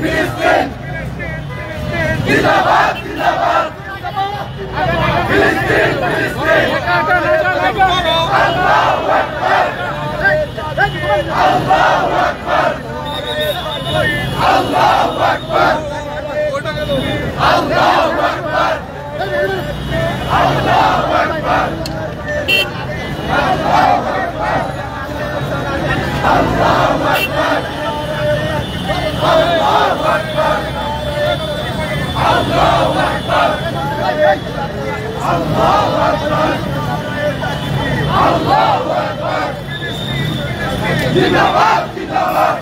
ফিলিস্তিন জিন্দাবাদ জিন্দাবাদ ফিলিস্তিন ফিলিস্তিন আল্লাহু আকবার আল্লাহু আকবার আল্লাহু আকবার আল্লাহু আকবার আল্লাহু আকবার আল্লাহু আকবার আল্লাহু আকবার আল্লাহু আকবার আল্লাহু আকবার আল্লাহু আকবার আল্লাহু আকবার জিন্দাবাদ জিন্দাবাদ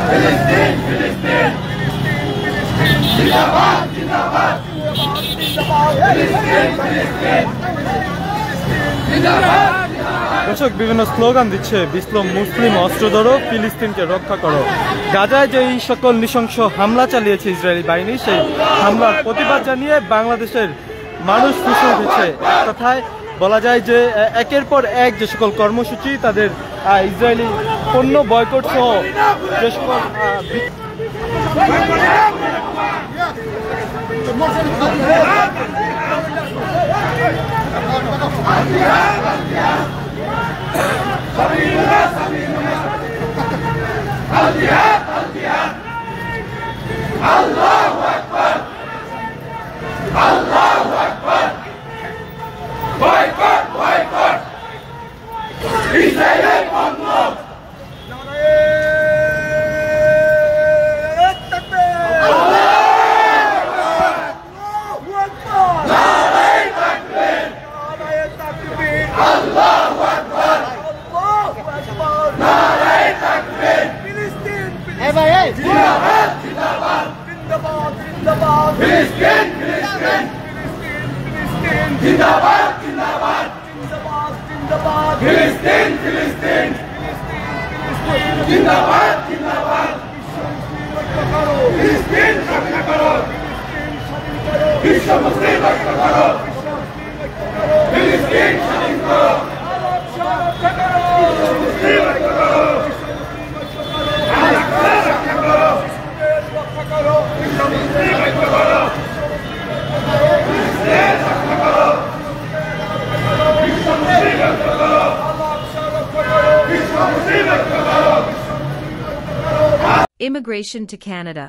ফিলিস্তিন ফিলিস্তিন জিন্দাবাদ জিন্দাবাদ ফিলিস্তিন ফিলিস্তিন জিন্দাবাদ। দর্শক বিভিন্ন স্লোগান দিচ্ছে বিপ্লব মুসলিম অস্ত্র ধরো, ফিলিস্তিনকে রক্ষা করো। গাজায় যে এই সকল নৃশংস হামলা চালিয়েছে ইসরায়েলি বাহিনী, সেই হামলার প্রতিবাদ জানিয়ে বাংলাদেশের মানুষ ফুঁসে উঠেছে। এক কথায় বলা যায় যে একের পর এক যে সকল কর্মসূচি তাদের ইসরায়েলি পণ্য বয়কট সহ যে সকল আল্লাহু আকবার আল্লাহু আকবার বয়কট বয়কট ইসরায়েলের পণ্য জিন্দাবাদ জিন্দাবাদ জিন্দাবাদ ফিলিস্তিন ফিলিস্তিন জিন্দাবাদ জিন্দাবাদ জিন্দাবাদ ফিলিস্তিন ফিলিস্তিন জিন্দাবাদ জিন্দাবাদ ফিলিস্তিন রক্ষা করো বিশ্ব মুসলিম রক্ষা করো ফিলিস্তিন স্বাধীন করো মুসলিম রক্ষা করো Immigration to Canada.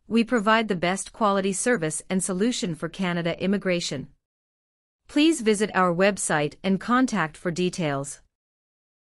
We provide the best quality service and solution for Canada immigration. Please visit our website and contact for details.